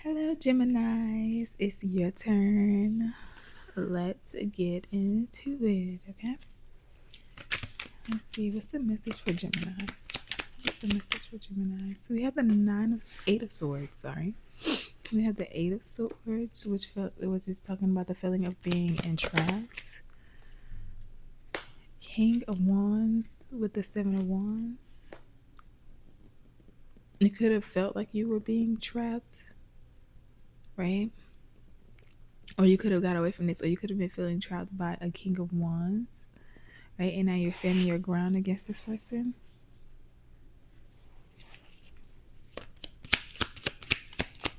Hello, Geminis. It's your turn. Let's get into it, okay? Let's see. What's the message for Geminis? What's the message for Geminis? So we have the Eight of Swords, sorry. We have the Eight of Swords, which is talking about the feeling of being entrapped. King of Wands with the Seven of Wands. You could have felt like you were being trapped, right? Or you could have got away from this, or you could have been feeling trapped by a King of Wands, right? And now you're standing your ground against this person.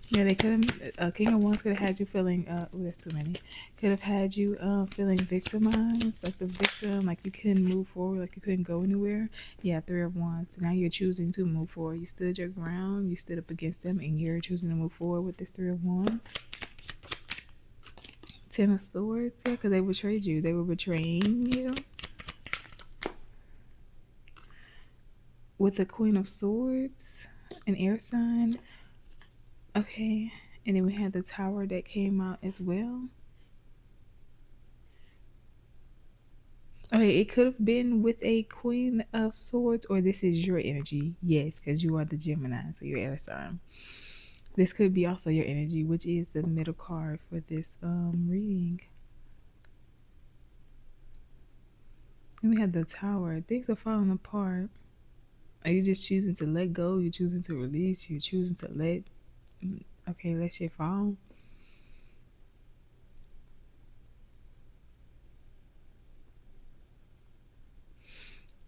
Yeah, they could have. King of Wands could have had you feeling. There's too many. Could have had you feeling victimized, like the victim, like you couldn't move forward, like you couldn't go anywhere. Yeah, Three of Wands. So now you're choosing to move forward. You stood your ground. You stood up against them, and you're choosing to move forward with this Three of Wands. Ten of Swords. Yeah, because they betrayed you. They were betraying you. With the Queen of Swords, an air sign. Okay, and then we had the Tower that came out as well. Okay, it could have been with a Queen of Swords, or this is your energy. Yes, because you are the Gemini, so your air sign. This could be also your energy, which is the middle card for this reading. And we have the Tower. Things are falling apart. Are you just choosing to let go? You're choosing to release? You're choosing to let shit fall?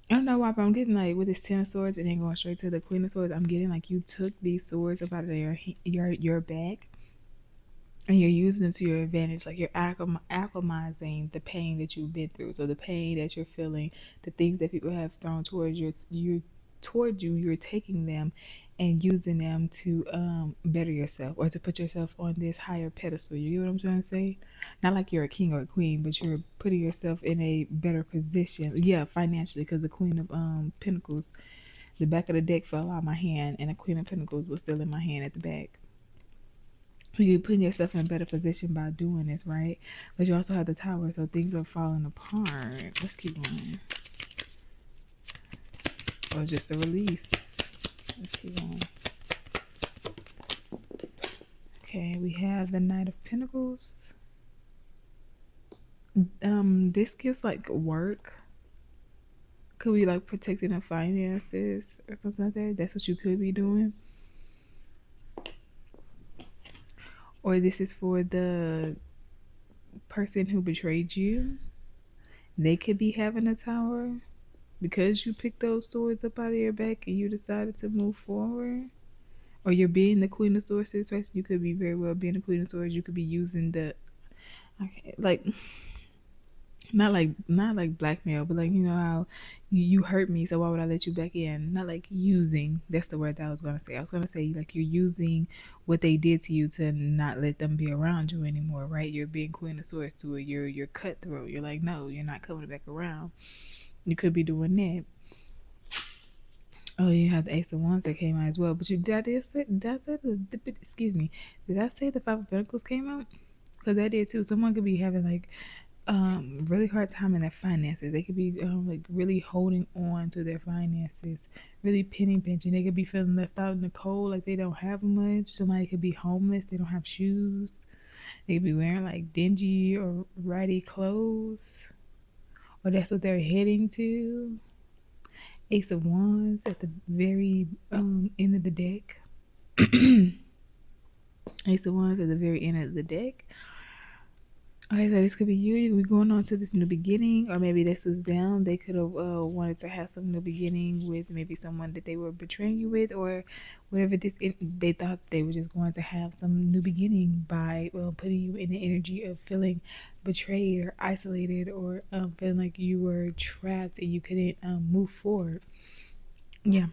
I don't know why, but I'm getting like with this Ten of Swords and then going straight to the Queen of Swords. I'm getting like you took these swords up out of your back, and you're using them to your advantage. Like you're acclimatizing the pain that you've been through. So the pain that you're feeling, the things that people have thrown towards you're taking them and using them to better yourself, or to put yourself on this higher pedestal. You get what I'm trying to say? Not like you're a king or a queen, but you're putting yourself in a better position. Yeah, financially, because the Queen of Pentacles, the back of the deck fell out of my hand, and the Queen of Pentacles was still in my hand at the back. You're putting yourself in a better position by doing this, right? But you also have the Tower, so things are falling apart. Let's keep going. Or just a release. Let's keep going. Okay, we have the Knight of Pentacles. This gives like work. Could be like protecting the finances or something like that. That's what you could be doing. Or this is for the person who betrayed you. They could be having a Tower because you picked those swords up out of your back and you decided to move forward. Or you're being the Queen of Swords situation. You could be very well being the Queen of Swords. You could be using the like not like blackmail, but like, you know how you hurt me, so why would I let you back in? Not like using. That's the word that I was gonna say. I was gonna say like you're using what they did to you to not let them be around you anymore, right? You're being Queen of Swords to it. You're cutthroat. You're like, no, you're not coming back around. You could be doing that. Oh, you have the Ace of Wands that came out as well. But excuse me, did I say the Five of Pentacles came out? Because that did too. Someone could be having like really hard time in their finances. They could be like really holding on to their finances, really penny pinching. They could be feeling left out in the cold, like they don't have much. Somebody could be homeless, they don't have shoes. They could be wearing like dingy or ratty clothes, or that's what they're heading to. Ace of Wands at the very end of the deck. Ace of Wands at the very end of the deck. Okay, so this could be you. You could be going on to this new beginning, or maybe this was them. They could have wanted to have some new beginning with maybe someone that they were betraying you with, or whatever. They thought they were just going to have some new beginning by putting you in the energy of feeling betrayed or isolated, or feeling like you were trapped and you couldn't move forward. Yeah.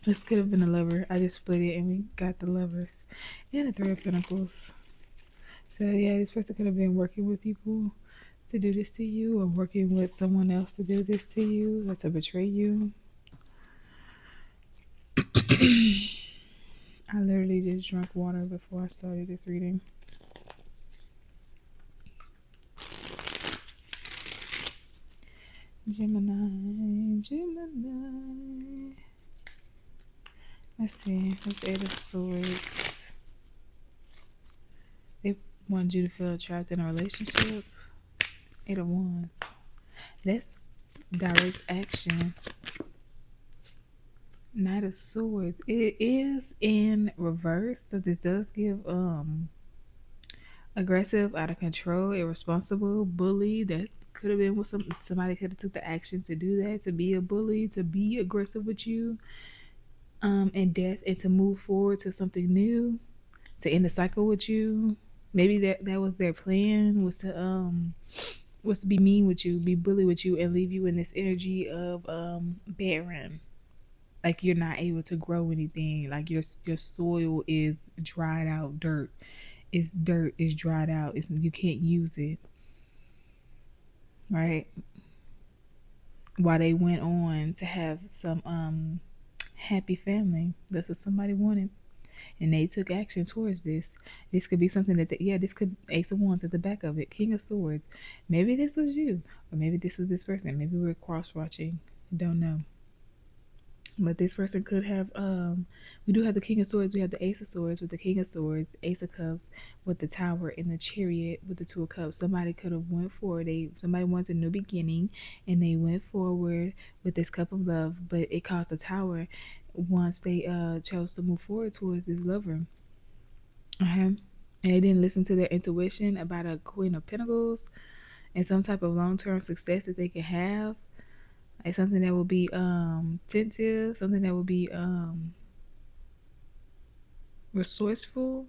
This could have been a lover. I just split it and we got the lovers and the Three of Pentacles. So yeah, this person could have been working with people to do this to you, or working with someone else to do this to you, or to betray you. I literally just drank water before I started this reading. Gemini, Gemini. Let's see. What's Eight of Swords? They wanted you to feel trapped in a relationship. Eight of Wands. That's direct action. Knight of Swords. It is in reverse, so this does give aggressive, out of control, irresponsible, bully. That could have been what somebody could have took the action to do that, to be a bully, to be aggressive with you, and death, and to move forward to something new, to end the cycle with you. Maybe that was their plan, was to be mean with you, be bully with you, and leave you in this energy of barren. Like you're not able to grow anything. Like your soil is dried out dirt. It's dirt. It's dried out. You can't use it. Right. While they went on to have some happy family. That's what somebody wanted. And they took action towards this. This could be something that this could Ace of Wands at the back of it, King of Swords. Maybe this was you, or maybe this was this person. Maybe we're cross watching. Don't know. But this person could have we do have the King of Swords, we have the Ace of Swords with the King of Swords, Ace of Cups with the Tower, and the Chariot with the Two of Cups. Somebody could have went forward. Somebody wants a new beginning, and they went forward with this cup of love, but it caused the Tower once they chose to move forward towards this lover. And they didn't listen to their intuition about a Queen of Pentacles and some type of long-term success that they could have. Like something that will be tentative, something that will be resourceful.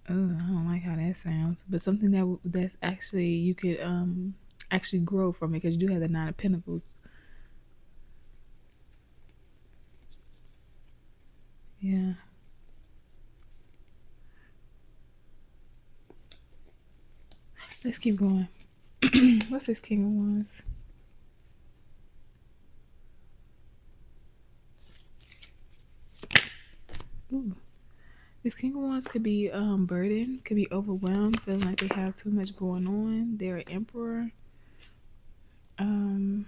Oh, I don't like how that sounds, but something that's actually you could actually grow from it, because you do have the Nine of Pentacles. Yeah. Let's keep going. What's this King of Wands? Ooh. This King of Wands could be burdened, could be overwhelmed, feeling like they have too much going on. They're an emperor. I'm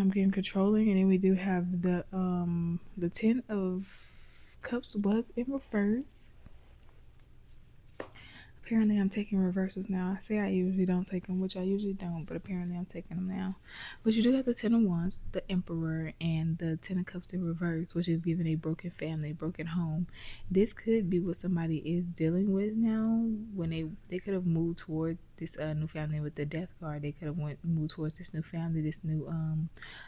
getting controlling, and then we do have the Ten of Cups was in reverse. Apparently I'm taking reversals now. I say I usually don't take them, which I usually don't, but apparently I'm taking them now. But you do have the Ten of Wands, the Emperor, and the Ten of Cups in reverse, which is giving a broken family, broken home. This could be what somebody is dealing with now. When they could have moved towards this new family with the Death card. They could have moved towards this new family, this new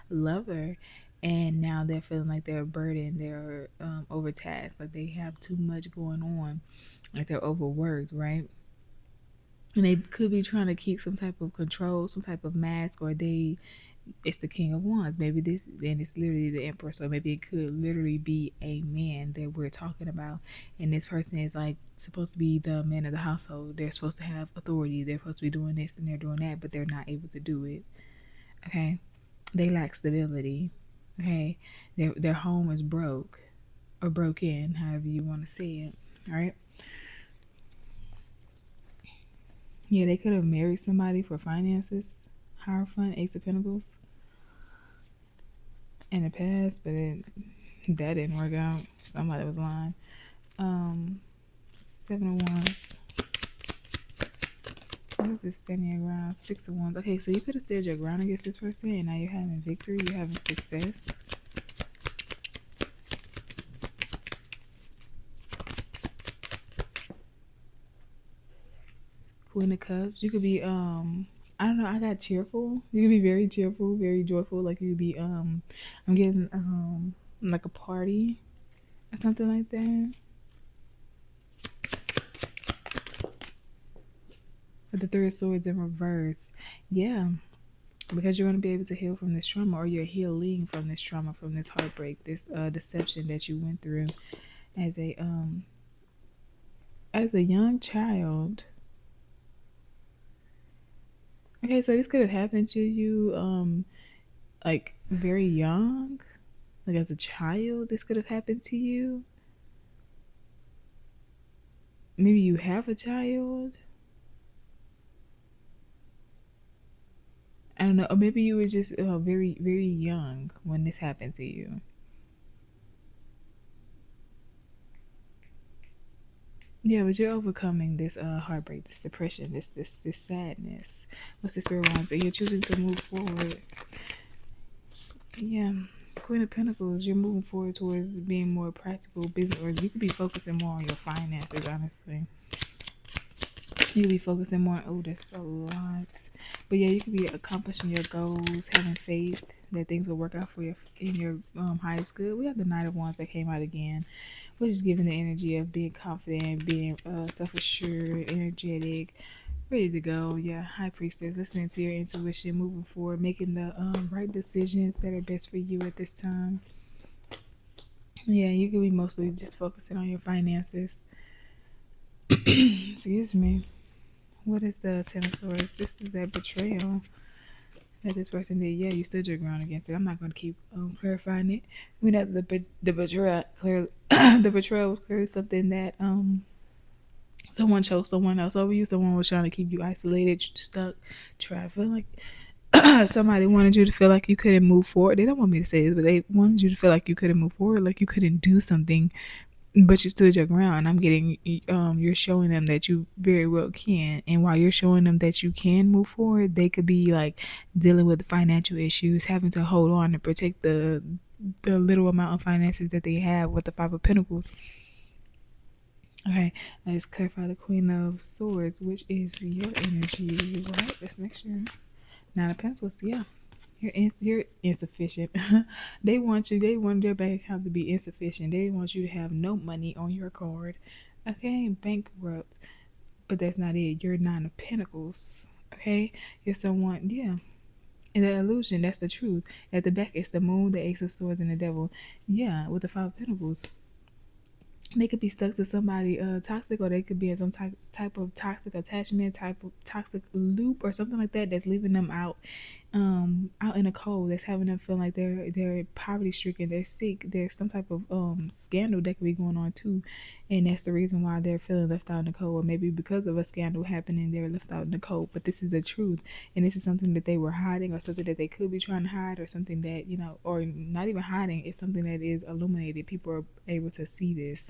lover, and now they're feeling like they're burdened, they're overtasked, like they have too much going on, like they're overworked, right? And they could be trying to keep some type of control, some type of mask, or it's the King of Wands. Maybe this, then it's literally the Emperor, so maybe it could literally be a man that we're talking about, and this person is like supposed to be the man of the household. They're supposed to have authority. They're supposed to be doing this and they're doing that, but they're not able to do it. Okay, they lack stability. Okay, their home is broke or broken, however you want to say it. All right. Yeah, they could have married somebody for finances, Hierophant, Ace of Pentacles in the past, but that didn't work out. Somebody was lying. Seven of Wands. What is this standing your ground? Six of Wands. Okay, so you could have stood your ground against this person, and now you're having victory. You're having success. Queen of Cups. You could be I don't know, I got cheerful. You could be very cheerful, very joyful. Like you could be I'm getting like a party or something like that. With the Three of Swords in reverse. Yeah. Because you're going to be able to heal from this trauma, or you're healing from this trauma, from this heartbreak, this deception that you went through as a young child. Okay, so this could have happened to you like very young. Like as a child, this could have happened to you. Maybe you have a child. I don't know. Or maybe you were just very, very young when this happened to you. Yeah, but you're overcoming this heartbreak, this depression, this sadness. What's this third one? So you're choosing to move forward. Yeah. Queen of Pentacles, you're moving forward towards being more practical business, or you could be focusing more on your finances, honestly. You could be focusing more on, oh, that's a lot. But yeah, you could be accomplishing your goals, having faith that things will work out for you in your highest good. We have the Knight of Wands that came out again, which is giving the energy of being confident, being self-assured, energetic, ready to go. Yeah, High Priestess, listening to your intuition, moving forward, making the right decisions that are best for you at this time. Yeah, you could be mostly just focusing on your finances. Excuse me. What is the Ten of Swords? This is that betrayal that this person did. Yeah, you stood your ground against it. I'm not going to keep clarifying it. We know the betrayal clearly the betrayal was clearly something that someone chose someone else over you. Someone was trying to keep you isolated, stuck, trapped. Feeling like somebody wanted you to feel like you couldn't move forward. They don't want me to say this, but they wanted you to feel like you couldn't move forward, like you couldn't do something, but you stood your ground. I'm getting you're showing them that you very well can, and while you're showing them that you can move forward, they could be like dealing with financial issues, having to hold on and protect the little amount of finances that they have with the Five of Pentacles. Okay, let's clarify the Queen of Swords, which is your energy, right? Let's make sure. Nine of Pentacles, yeah. You're insufficient. They want you. They want their bank account to be insufficient. They want you to have no money on your card. Okay, bankrupt. But that's not it. You're Nine of Pentacles. Okay, you're someone. Yeah, and the illusion. That's the truth. At the back, it's the Moon, the Ace of Swords, and the Devil. Yeah, with the Five of Pentacles. They could be stuck to somebody toxic, or they could be in some type of toxic attachment, type of toxic loop, or something like that that's leaving them out in the cold, that's having them feel like they're poverty stricken, they're sick, there's some type of scandal that could be going on too, and that's the reason why they're feeling left out in the cold, or maybe because of a scandal happening they're left out in the cold. But this is the truth, and this is something that they were hiding, or something that they could be trying to hide, or something that, you know, or not even hiding, it's something that is illuminated. People are able to see this.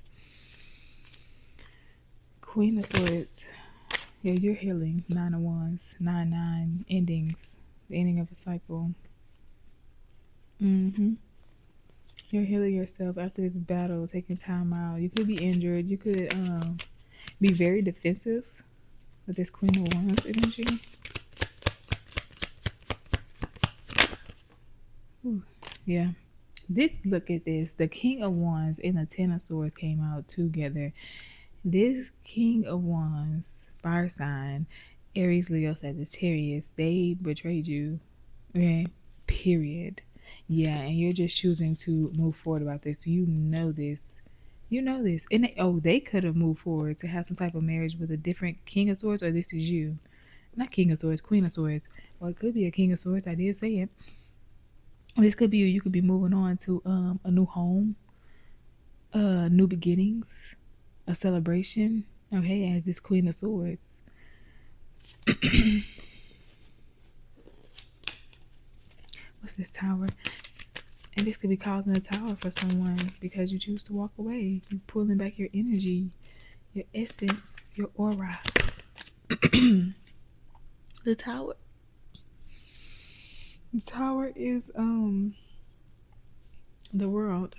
Queen of Swords, yeah, you're healing. Nine of Wands, 9 endings, the ending of a cycle. Mm-hmm. You're healing yourself after this battle, taking time out. You could be injured. You could be very defensive with this Queen of Wands energy. Ooh, yeah. Look at this. The King of Wands and the Ten of Swords came out together. This King of Wands, fire sign, Aries, Leo, Sagittarius, they betrayed you. Okay, period. Yeah, and you're just choosing to move forward about this. You know this. You know this. And they could have moved forward to have some type of marriage with a different King of Swords, or this is you. Not King of Swords, Queen of Swords. Well, it could be a King of Swords. I did say it. This could be you. You could be moving on to a new home, new beginnings, a celebration. Okay, as this Queen of Swords. What's this Tower? And this could be causing a tower for someone because you choose to walk away. You're pulling back your energy, your essence, your aura. The Tower. The Tower is the World.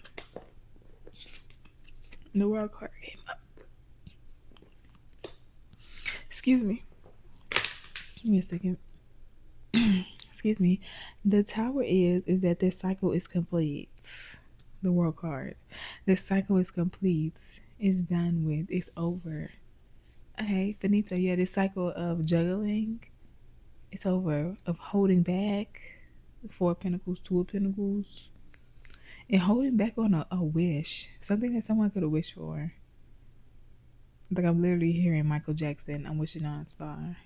The World card came up. Excuse me. Give me a second. Excuse me. The Tower is that this cycle is complete. The World card. This cycle is complete. It's done with. It's over. Okay, finito. Yeah, this cycle of juggling, it's over. Of holding back. Four of Pentacles, Two of Pentacles, and holding back on a wish, something that someone could have wished for. Like I'm literally hearing Michael Jackson, I'm wishing on a star.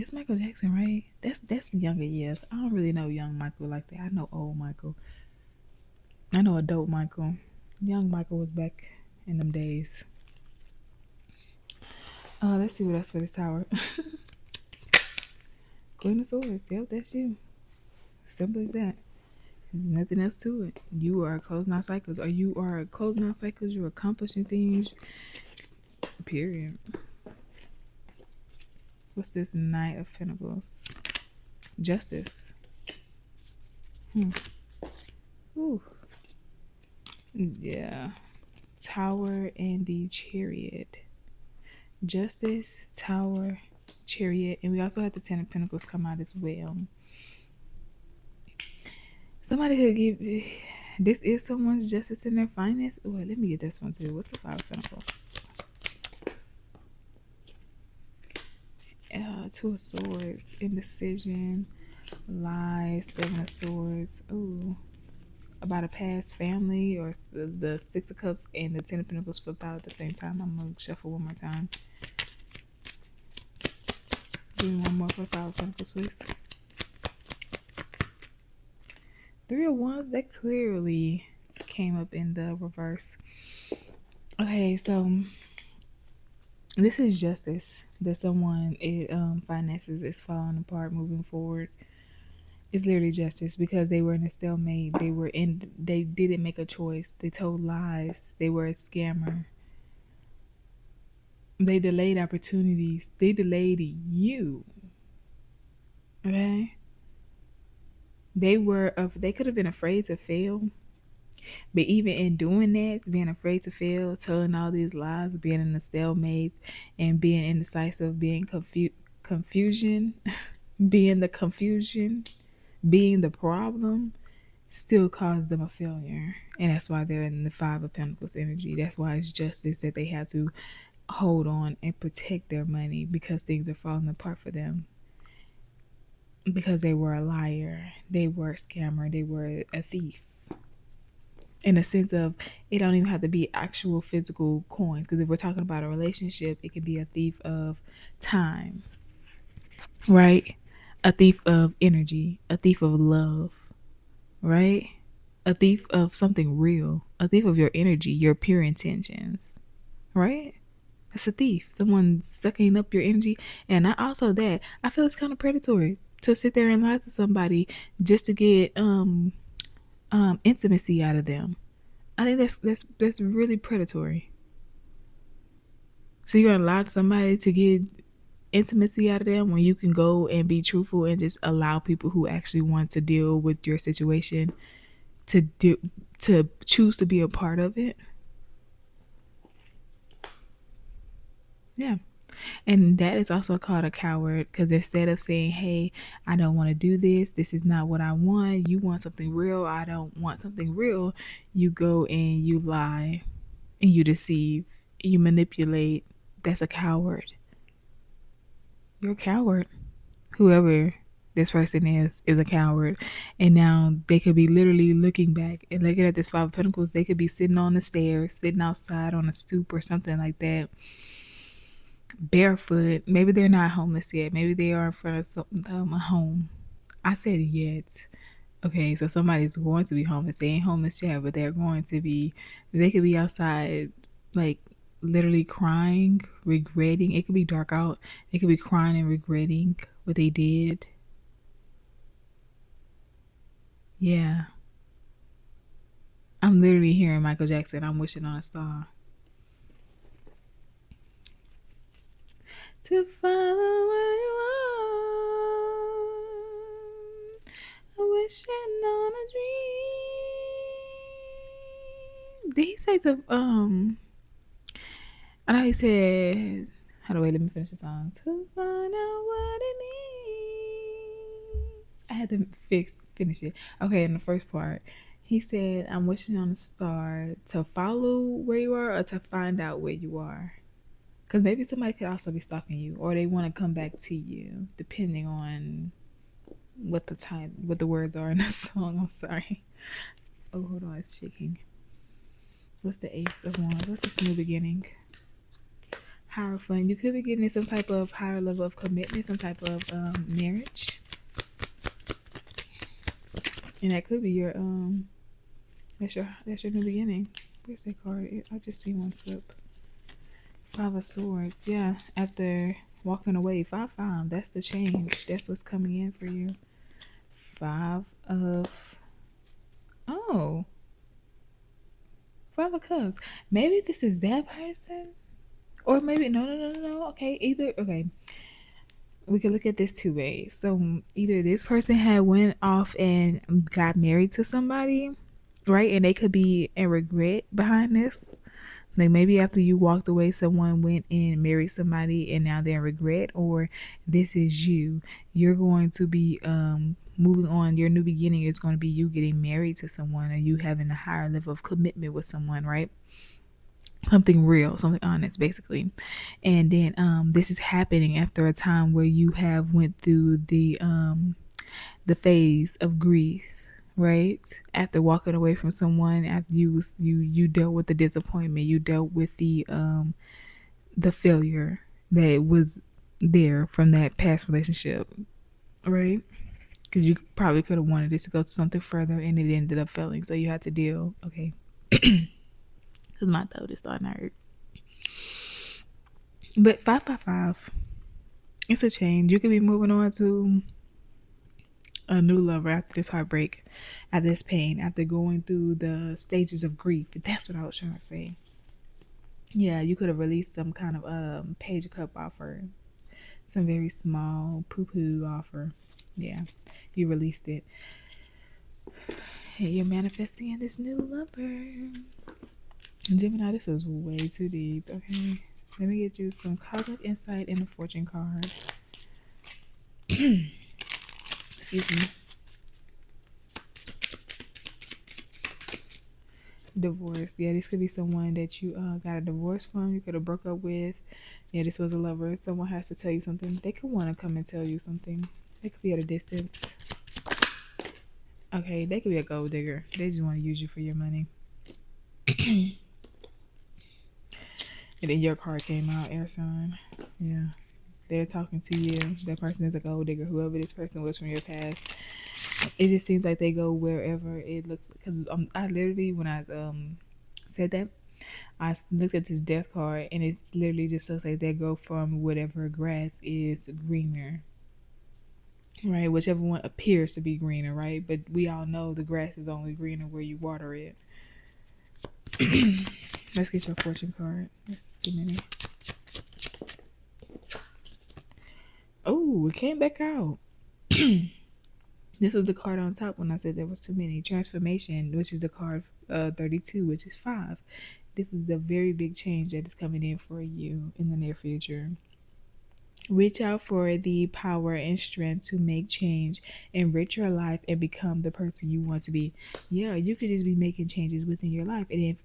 It's Michael Jackson, right? That's younger years. I don't really know young Michael like that. I know old Michael. I know adult Michael. Young Michael was back in them days. Let's see what else for this tower. Queen of Swords. Yep, that's you. Simple as that. Nothing else to it. You are closing out cycles. Or you are closing out cycles. You're accomplishing things. Period. What's this Knight of Pentacles? Justice. Ooh. Yeah. Tower and the Chariot. Justice, Tower, Chariot, and we also had the Ten of Pentacles come out as well. Somebody could give. This is someone's justice in their finance. Well, let me get this one too. What's the Five of Pentacles? Two of Swords, indecision, lies, Seven of Swords. Ooh, about a past family, or the Six of Cups and the Ten of Pentacles flipped out at the same time. I'm gonna shuffle one more time. Give me one more for the Five of Pentacles, please. Three of Wands, that clearly came up in the reverse. Okay, so this is justice that someone finances is falling apart moving forward. It's literally justice because they were in a stalemate. They didn't make a choice. They told lies. They were a scammer. They delayed opportunities. They delayed you. Okay? They could have been afraid to fail. But even in doing that, being afraid to fail, telling all these lies, being in the stalemate, and being indecisive, being confusion, being the confusion, being the problem, still caused them a failure. And that's why they're in the Five of Pentacles energy. That's why it's justice that they have to hold on and protect their money, because things are falling apart for them. Because they were a liar, they were a scammer, they were a thief. In a sense of, it don't even have to be actual physical coins, because if we're talking about a relationship, it could be a thief of time, right? A thief of energy, a thief of love, right? A thief of something real, a thief of your energy, your pure intentions, right? That's a thief. Someone sucking up your energy. And I feel it's kind of predatory to sit there and lie to somebody just to get intimacy out of them. I think that's really predatory. So you're gonna lie to somebody to get intimacy out of them when you can go and be truthful and just allow people who actually want to deal with your situation to choose to be a part of it. Yeah. And that is also called a coward, because instead of saying, hey, I don't want to do this is not what I want, you want something real, I don't want something real, you go and you lie and you deceive, you manipulate. That's a coward. You're a coward. Whoever this person is a coward. And now they could be literally looking back and looking at this Five of Pentacles. They could be sitting on the stairs, sitting outside on a stoop or something like that, barefoot. Maybe they're not homeless yet. Maybe they are in front of a home. I said yet. Okay, so somebody's going to be homeless. They ain't homeless yet, but they're going to be. They could be outside, like literally crying, regretting. It could be dark out. They could be crying and regretting what they did. Yeah. I'm literally hearing Michael Jackson, I'm wishing on a star. To follow where you are, wishing on a dream. Did he say to I know he said, how do I, let me finish the song. To find out what it means. I had to finish it. Okay, in the first part, he said, I'm wishing on a star to follow where you are or to find out where you are. Because maybe somebody could also be stalking you, or they want to come back to you, depending on what the words are in the song. I'm sorry. Oh, hold on, it's shaking. What's the Ace of Wands? What's this new beginning? powerful, and you could be getting some type of higher level of commitment, some type of marriage, and that could be your that's your new beginning. Where's that card? I just see one flip. Five of Swords. Yeah, after walking away, 5-5. That's the change. That's what's coming in for you. 5 of oh, 5 of Cups. Maybe this is that person, or maybe no. Okay, either okay. We could look at this two ways. So either this person had went off and got married to somebody, right? And they could be in regret behind this. Like maybe after you walked away, someone went and married somebody and now they're in regret, or this is you. You're going to be moving on. Your new beginning is going to be you getting married to someone, or you having a higher level of commitment with someone, right? Something real, something honest, basically. And then this is happening after a time where you have went through the phase of grief, right? After walking away from someone, after you dealt with the disappointment, you dealt with the failure that was there from that past relationship, right? Because you probably could have wanted this to go to something further and it ended up failing, so you had to deal. Okay. Because my throat is starting to hurt. But 555, it's a change. You could be moving on to a new lover after this heartbreak, after this pain, after going through the stages of grief. That's what I was trying to say. Yeah, you could have released some kind of Page of Cup offer, some very small poo-poo offer. Yeah, you released it. And you're manifesting this new lover. Gemini, this is way too deep. Okay, let me get you some cosmic insight in the fortune cards. Excuse me. Divorce. Yeah, this could be someone that you got a divorce from. You could have broke up with. Yeah, this was a lover. Someone has to tell you something. They could want to come and tell you something. They could be at a distance. Okay, they could be a gold digger. They just want to use you for your money. And then your card came out, air sign. Yeah, they're talking to you. That person is a gold digger. Whoever this person was from your past. It just seems like they go wherever it looks. Because I literally, when I said that, I looked at this death card, and it's literally just looks like they go from whatever grass is greener, right? Whichever one appears to be greener, right? But we all know the grass is only greener where you water it. Let's get your fortune card. This is too many. Oh, it came back out. This was the card on top when I said there was too many. Transformation, which is the card 32, which is 5. This is the very big change that is coming in for you in the near future. Reach out for the power and strength to make change, enrich your life, and become the person you want to be. Yeah, you could just be making changes within your life. And then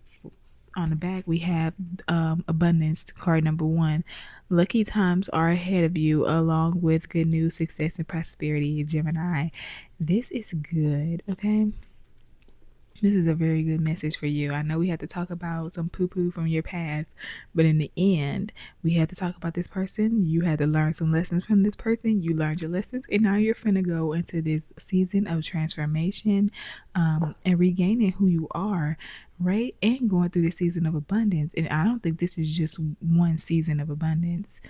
on the back, we have abundance, card number 1. Lucky times are ahead of you, along with good news, success, and prosperity, Gemini. This is good, okay? This is a very good message for you. I know we had to talk about some poo-poo from your past, but in the end, we had to talk about this person. You had to learn some lessons from this person. You learned your lessons, and now you're finna go into this season of transformation and regaining who you are, right? And going through this season of abundance. And I don't think this is just one season of abundance.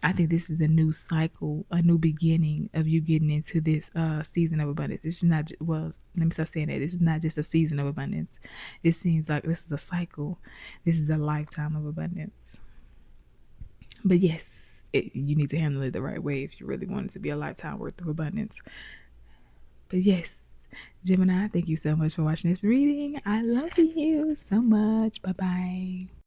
I think this is a new cycle, a new beginning of you getting into this season of abundance. It's not well. Let me stop saying that. This is not just a season of abundance. It seems like this is a cycle. This is a lifetime of abundance. But yes, you need to handle it the right way if you really want it to be a lifetime worth of abundance. But yes, Gemini, thank you so much for watching this reading. I love you so much. Bye bye.